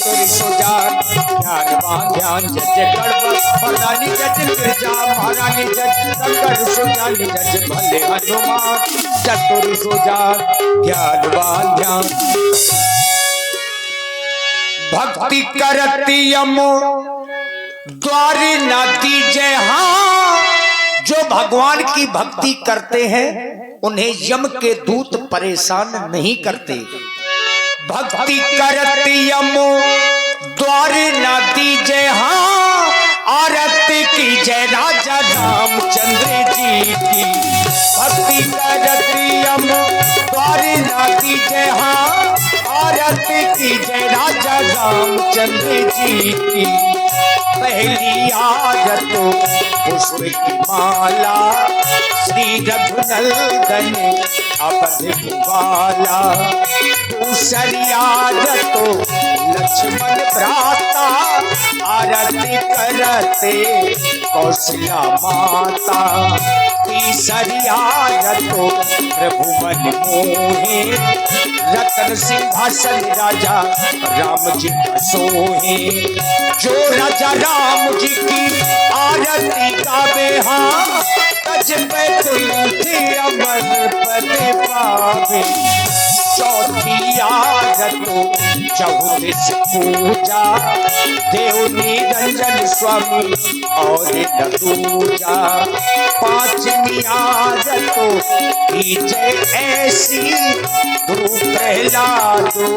चतुर सुजान ज्ञानवान ध्यान जज गणपत प्रधानी जज गिरजा महारानी जज शंकर सुजान जज भले हनुमान चतुर सुजान ज्ञानवान ध्यान भक्ति करती यमो द्वार न दीजे। हाँ, जो भगवान की भक्ति करते हैं उन्हें यम के दूत परेशान नहीं करते। भक्ति करती यमो द्वार न दीजे। हाँ, आरती की जय राजा रामचंद्र जी की। भक्ति करती यमो द्वार न दीजे। हाँ, आरती की जय राजा रामचंद्र जी की। पहली आरत पुष्प की माला श्री रघुनंदन अवध वाला। दूसरी आरत लक्ष्मण भ्राता आरती करते कौशल्या माता। तीसरी आरत त्रिभुवन मोहे रतन सिंहासन राजा राम जी का सोहे। जो राजा राम जी की आरती गावे। हाँ, तज पे तुलसी अमर पद पावे। चौथी आरत चौदस पूजा देव निरंजन स्वामी और न दूजा। पांचवी आरत की जय ऐसी गुरु प्रहलादो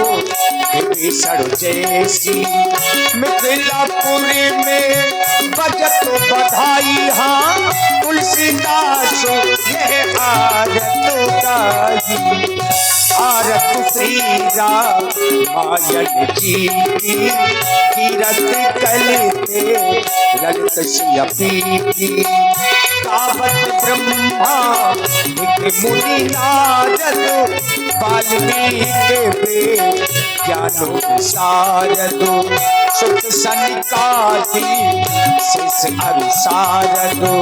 विभीषण जैसी। मिथिलापुरी में बजत बधाई। हाँ, तुलसीदास ये आरत गाई। आरत श्री रामायण जी की कीरत कलते ललित सिया पीती। तावत ब्रह्मा मुनि नारद वाल्मीकि ज्ञानो शारदो। सुख सनिकादि शेष अनुसारदो।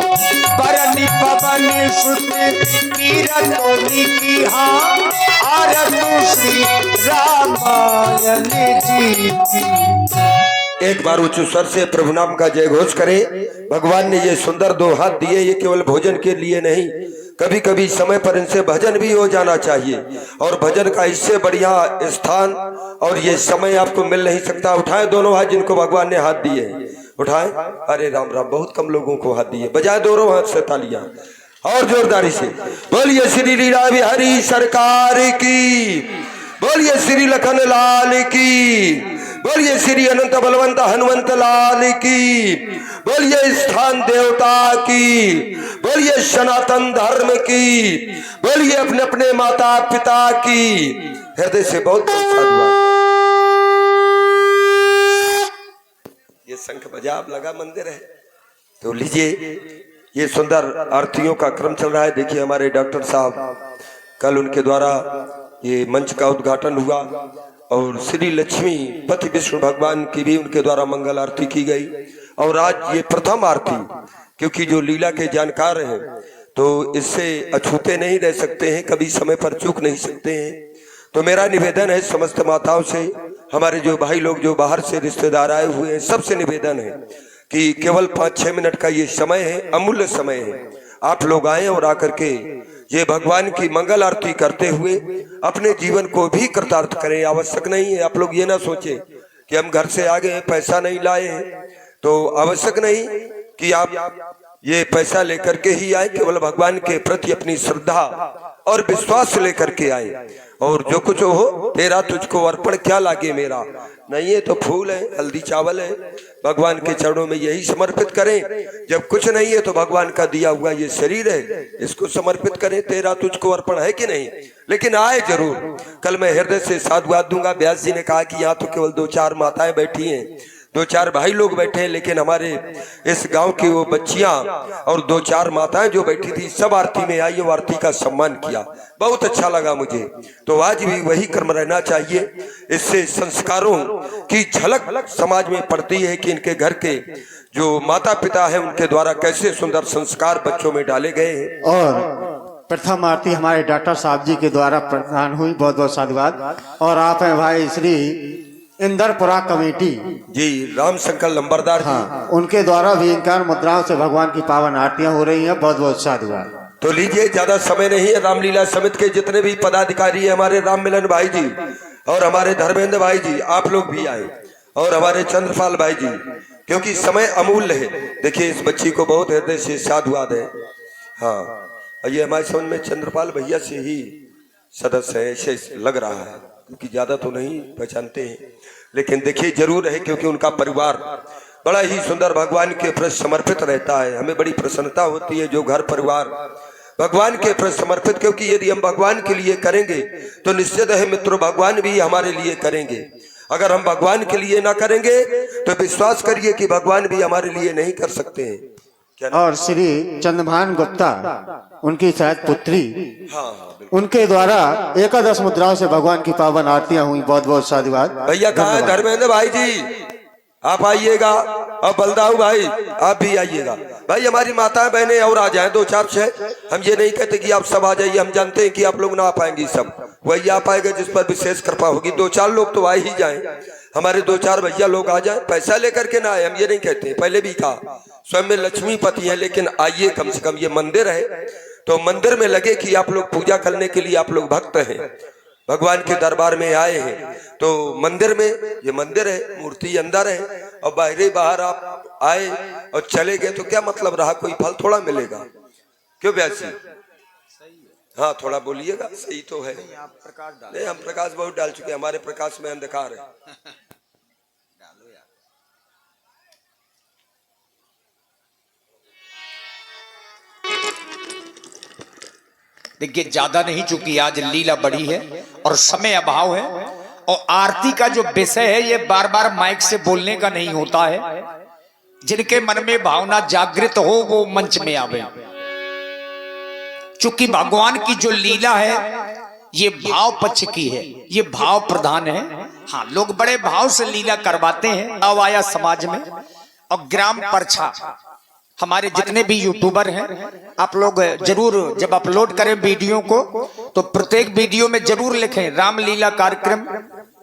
बरनि पवन सुत कीरतों की। हाँ, आरत श्री रामायण जी की। एक बार उच्च स्वर से प्रभु नाम का जय घोष करे। भगवान ने ये सुंदर दो हाथ दिए, ये केवल भोजन के लिए नहीं, कभी कभी समय पर इनसे भजन भी हो जाना चाहिए। और भजन का इससे बढ़िया स्थान और ये समय आपको मिल नहीं सकता। उठाए दोनों हाथ जिनको भगवान ने हाथ दिए, उठाए। अरे राम राम, बहुत कम लोगों को हाथ दिए। बजाए दोनों हाथ से तालियां और जोरदारी से। बोलिए श्री लीला बिहारी सरकार की। बोलिए श्री लखन लाल की। बोलिए श्री अनंत बलवंत हनुमंत लाल की। बोलिए स्थान देवता की। बोलिए सनातन धर्म की। बोलिए अपने अपने माता पिता की। हृदय से बहुत धन्यवाद। ये शंख बजा आप लगा मंदिर है तो लीजिए। ये सुंदर आरतियों का क्रम चल रहा है। देखिए हमारे डॉक्टर साहब, कल उनके द्वारा ये मंच का उद्घाटन हुआ और श्री लक्ष्मी पति विष्णु भगवान की भी उनके द्वारा मंगल आरती की गई। और आज ये प्रथम आरती, क्योंकि जो लीला के जानकार हैं तो इससे अछूते नहीं रह सकते हैं, कभी समय पर चूक नहीं सकते हैं। तो मेरा निवेदन है समस्त माताओं से, हमारे जो भाई लोग जो बाहर से रिश्तेदार आए हुए हैं, सबसे निवेदन है कि केवल 5-6 मिनट का ये समय है, अमूल्य समय है। आप लोग आए और आकर के ये भगवान की मंगल आरती करते हुए अपने जीवन को भी कृतार्थ करें। आवश्यक नहीं है आप लोग ये ना सोचे कि हम घर से आ गए पैसा नहीं लाए हैं, तो आवश्यक नहीं कि आप ये पैसा लेकर के ही आए। केवल भगवान के प्रति अपनी श्रद्धा और विश्वास लेकर के आए। और जो कुछ हो तेरा तुझको अर्पण क्या लागे मेरा, नहीं है तो फूल है, हल्दी चावल है, भगवान के चरणों में यही समर्पित करें। जब कुछ नहीं है तो भगवान का दिया हुआ ये शरीर है, इसको समर्पित करें। तेरा तुझको अर्पण है कि नहीं, लेकिन आए जरूर। कल मैं हृदय से साधुवाद दूंगा। व्यास जी ने कहा कि यहाँ तो केवल 2-4 माताएं बैठी हैं, 2-4 भाई लोग बैठे हैं, लेकिन हमारे इस गांव की वो बच्चियां और 2-4 माताएं जो बैठी थी सब आरती में आई और आरती का सम्मान किया। बहुत अच्छा लगा मुझे। तो आज भी वही कर्म रहना चाहिए। इससे संस्कारों की झलक समाज में पड़ती है कि इनके घर के जो माता पिता है उनके द्वारा कैसे सुंदर संस्कार बच्चों में डाले गए हैं। और प्रथम आरती हमारे डॉक्टर साहब जी के द्वारा प्रदान हुई। बहुत बहुत साधुवाद। और आप हैं भाई श्री इंदरपुरा कमेटी, जी राम शंकर लंबरदार जी। हाँ, उनके द्वारा भी इनकार मुद्राओं से भगवान की पावन आरतियां हो रही हैं। बहुत बहुत साधुवाद। तो लीजिए, ज्यादा समय नहीं है। रामलीला समिति के जितने भी पदाधिकारी हैं, हमारे राम मिलन भाई जी और हमारे धर्मेंद्र भाई जी, आप लोग भी आए, और हमारे चंद्रपाल भाई जी, क्योंकि समय अमूल्य है। देखिए इस बच्ची को बहुत हृदय से साधुवाद है। हाँ, और ये हमारे समझ में चंद्रपाल भैया से ही सदस्य है, ऐसे लग रहा है, क्योंकि ज्यादा तो नहीं पहचानते हैं, लेकिन देखिए जरूर है, क्योंकि उनका परिवार बड़ा ही सुंदर भगवान के प्रति समर्पित रहता है। हमें बड़ी प्रसन्नता होती है जो घर परिवार भगवान के प्रति समर्पित, क्योंकि यदि हम भगवान के लिए करेंगे तो निश्चित है मित्रों, भगवान भी हमारे लिए करेंगे। अगर हम भगवान के लिए ना करेंगे तो विश्वास करिए कि भगवान भी हमारे लिए नहीं कर सकते हैं। क्या और श्री चंद्रभान गुप्ता, उनकी शायद पुत्री, हाँ, उनके द्वारा 11 मुद्राओं से भगवान की पावन आरतियां हुई। बहुत बहुत साधुवाद। भैया कहाँ है धर्मेंद्र भाई जी, आप आइएगा, और बलदाऊ भाई आप भी आइएगा। भाई हमारी माताएं बहनें और आ जाएं, 2-4-6। हम ये नहीं कहते कि आप सब आ जाइए, हम जानते हैं कि आप लोग ना आ पाएंगे, सब वही आ पाएगा जिस पर विशेष कृपा होगी। 2-4 लोग तो आ ही जाएं, हमारे 2-4 भैया लोग आ जाएं, पैसा लेकर के ना आए, हम ये नहीं कहते। पहले भी कहा स्वयं में लक्ष्मीपति है, लेकिन आइए कम से कम, ये मंदिर है तो मंदिर में लगे कि आप लोग पूजा करने के लिए आप लोग भक्त हैं, भगवान के दरबार में आए हैं। तो मंदिर में, ये मंदिर है, मूर्ति अंदर है, और बाहर आप आए और चले गए तो क्या मतलब रहा, कोई फल थोड़ा मिलेगा। क्यों व्यासी? हाँ थोड़ा बोलिएगा, सही तो है। नहीं, हम प्रकाश बहुत डाल चुके हैं, हमारे प्रकाश में अंधकार है। देखिए ज्यादा नहीं, चूंकि आज लीला बड़ी है और समय अभाव है, और आरती का जो विषय है ये बार बार माइक से बोलने का नहीं होता है। जिनके मन में भावना जागृत हो वो मंच में आवे। चूंकि भगवान की जो लीला है ये भाव पक्ष की है, ये भाव प्रधान है। हाँ, लोग बड़े भाव से लीला करवाते हैं अवाया समाज में। और ग्राम परछा, हमारे जितने भी यूट्यूबर हैं, आप लोग जरूर जब अपलोड करें वीडियो को तो प्रत्येक वीडियो में जरूर लिखें रामलीला कार्यक्रम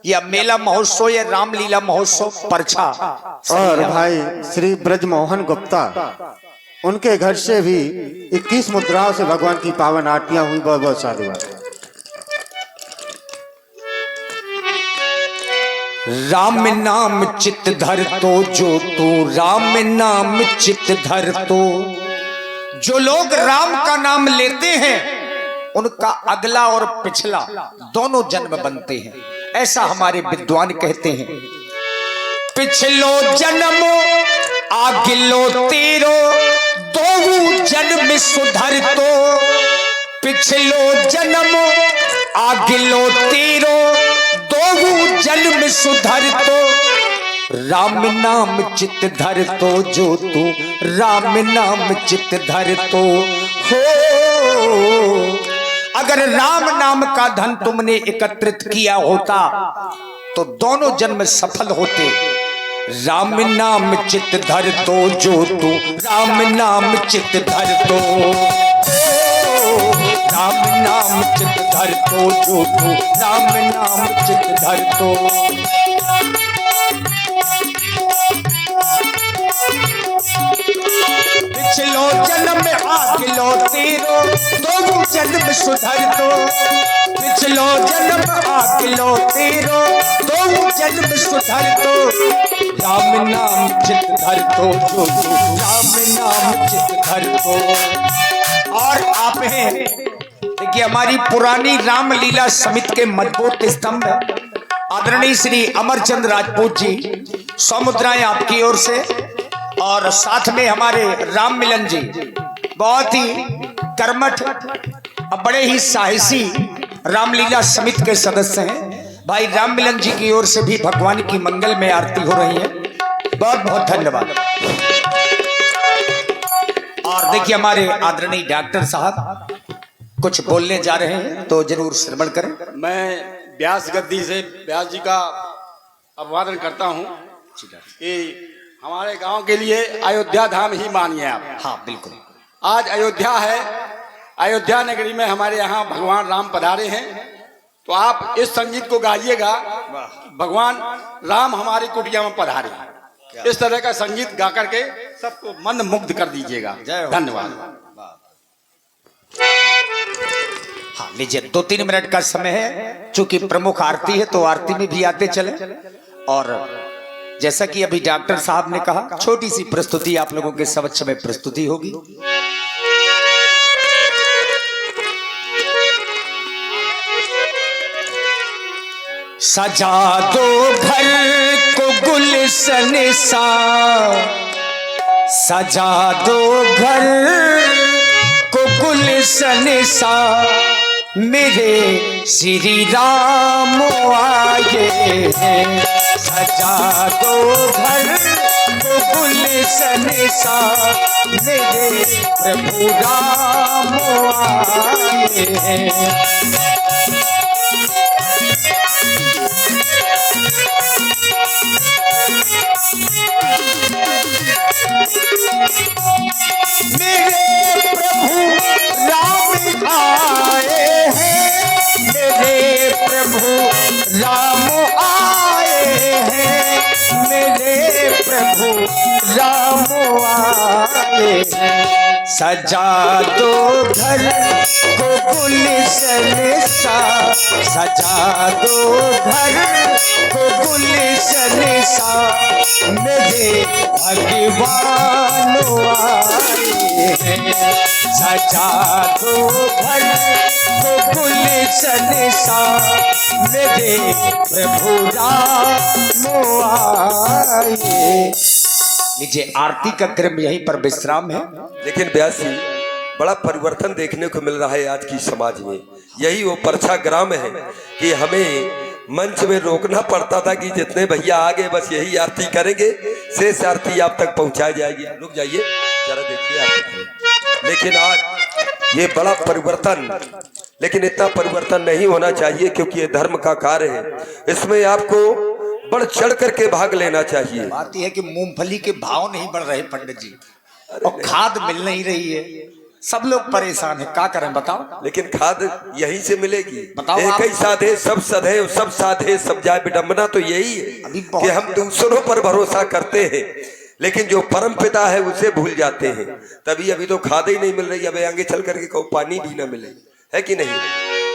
या मेला महोत्सव या रामलीला महोत्सव परछा। और भाई श्री ब्रजमोहन गुप्ता, उनके घर से भी 21 मुद्राओं से भगवान की पावन आरतियां हुई। बहुत बहुत साधुवाद। राम नाम चित धर तो जो तू, राम नाम चित धर तो। जो लोग राम का नाम लेते हैं उनका अगला और पिछला दोनों जन्म बनते हैं, ऐसा हमारे विद्वान कहते हैं। पिछलो जन्म आगिलो तेरो, दो जन्म सुधर तो। पिछलो जन्म आगिलो तेरो, दो जन्म सुधर तो। राम नाम चित धर तो जो तू, राम नाम चित धर तो। हो अगर राम नाम का धन तुमने एकत्रित किया होता तो दोनों जन्म सफल होते। राम नाम चित धर तो जो तू, राम नाम चित धर तो। राम नाम चित धर तो जो तू, राम नाम चित धर तो। पिछलो जन्म आगिलो तेरो, दो जन्म सुधर तो। पिछलो जन्म आगिलो तेरो, दो जन्म सुधर तो। राम नाम चित धर तो जो तू, राम नाम चित धर तो। और आप हैं, देखिए हमारी पुरानी रामलीला समिति के मजबूत स्तंभ आदरणीय श्री अमरचंद राजपूत जी, 100 मुद्राएं आपकी ओर से। और साथ में हमारे राम मिलन जी, बहुत ही कर्मठ और बड़े ही साहसी रामलीला समिति के सदस्य हैं। भाई राम मिलन जी की ओर से भी भगवान की मंगल में आरती हो रही है। बहुत बहुत धन्यवाद। और देखिए हमारे आदरणीय डॉक्टर साहब कुछ बोलने जा रहे हैं तो जरूर श्रवण करें। मैं व्यास गद्दी से व्यास जी का अभिवादन करता हूं कि हमारे गांव के लिए अयोध्या धाम ही मानिए आप। हाँ बिल्कुल। आज अयोध्या है, अयोध्या नगरी में हमारे यहाँ भगवान राम पधारे हैं, तो आप इस संगीत को गाइएगा। भगवान राम हमारी कुटिया में पधारे। इस तरह का संगीत गा करके सबको मन मुग्ध कर दीजिएगा। धन्यवाद। हाँ लीजिए, 2-3 मिनट का समय है। चूंकि प्रमुख आरती है तो आरती में भी आते चले। और जैसा कि अभी डॉक्टर साहब ने कहा, छोटी सी प्रस्तुति आप लोगों के समक्ष में प्रस्तुति होगी। सजा दो घर को गुलशन सा, सजा दो घर को गुलशन सा, मेरे श्री राम आए हैं। सजा दो घर को गुलशन सा, मेरे प्रभु राम आए हैं। मेरे प्रभु राम आए हैं, मेरे प्रभु राम आए हैं, मेरे प्रभु राम आए हैं। सजा दो घर को गुलशन सा, सजा दो घर को गुलशन सा, मेरे भगवान आए हैं। सजा दो घर को गुलशन सा, मेरे प्रभु राम आए। लीजिए, आरती का क्रम यहीं पर विश्राम है। लेकिन व्यास जी, बड़ा परिवर्तन देखने को मिल रहा है आज की समाज में। यही वो परछा ग्राम है कि हमें मंच में रोकना पड़ता था कि जितने भैया आ गए बस यही आरती करेंगे, शेष आरती आप तक पहुंचाई जाएगी। रुक जाइए जरा, देखिए आरती। लेकिन आज ये बड़ा परिवर्तन, लेकिन इतना परिवर्तन नहीं होना चाहिए क्योंकि ये धर्म का कार्य है। इसमें आपको बढ़ चढ़ करके भाग लेना चाहिए। बात यह है कि मूंगफली के भाव नहीं बढ़ रहे पंडित जी, और खाद मिल नहीं रही है। सब लोग परेशान है, क्या करें बताओ। लेकिन खाद यहीं से मिलेगी। बताओ एक ही साधे सब सधे, सब साधे सब जाए। विडंबना तो यही है कि हम दूसरों पर भरोसा करते हैं, लेकिन जो परम पिता है उसे भूल जाते हैं। तभी अभी तो खाद ही नहीं मिल रही। अब आगे चल करके कहो पानी भी ना मिले, है कि नहीं?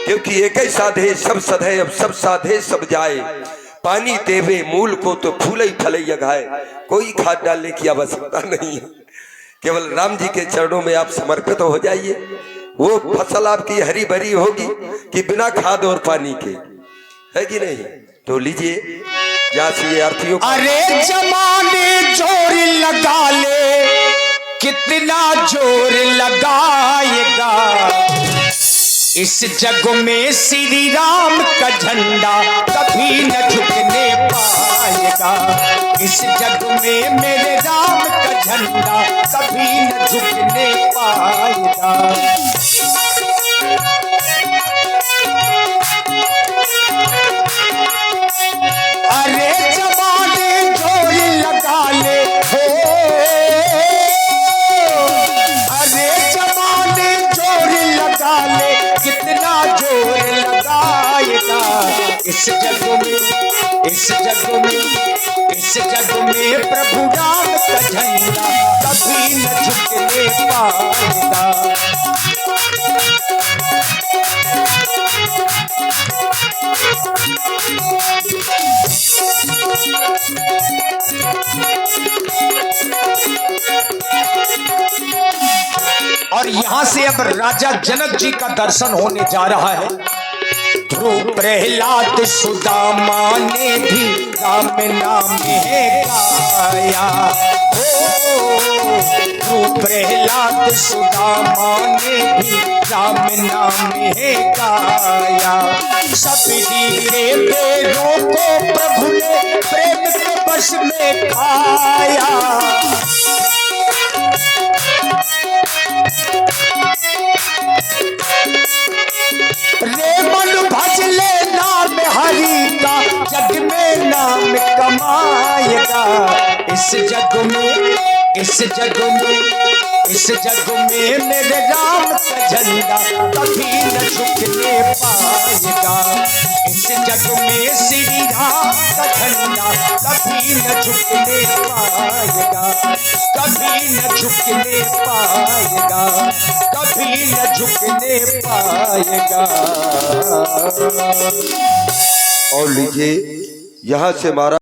क्योंकि एक ही साधे सब सधे, अब सब साधे सब जाए। पानी देवे मूल को तो फूल ही फले यगाए। कोई खाद डालने की आवश्यकता नहीं है, केवल राम जी के चरणों में आप समर्पित हो जाइए। वो फसल आपकी हरी भरी होगी कि बिना खाद और पानी के, है कि नहीं? तो लीजिए यहाँ से ये आरतियों। अरे जमाने जोर लगा ले, कितना जोर लगाएगा। इस जग में श्री राम का झंडा कभी न झुकने पाएगा। इस जग में मेरे राम का झंडा कभी न झुकने पाएगा। अरे जमाने जोर लगा ले हो, अरे जमाने जोर लगा ले, कितना जोर लगाएगा। इस जग में, इस जग में, इस जग में प्रभु राम का झंडा कभी न झुकने पाएगा। और यहां से अब राजा जनक जी का दर्शन होने जा रहा है। ध्रुव प्रहलाद सुदामा ने भी राम नाम है गाया। ध्रुव प्रहलाद सुदामा ने भी राम नाम है गाया। सभी रे बेरों को प्रभु ने प्रेम के बस में खाया। रे मन भज ले नाम हरि का, जग में नाम कमाएगा। इस जग में, इस जग में, इस जग में मेरे राम का झंडा कभी न झुकने पाएगा। इस जग में श्री राम का झंडा कभी न झुकने पाएगा, कभी न झुकने पाएगा, कभी न झुकने पाएगा। और लीजिए यहाँ से महाराज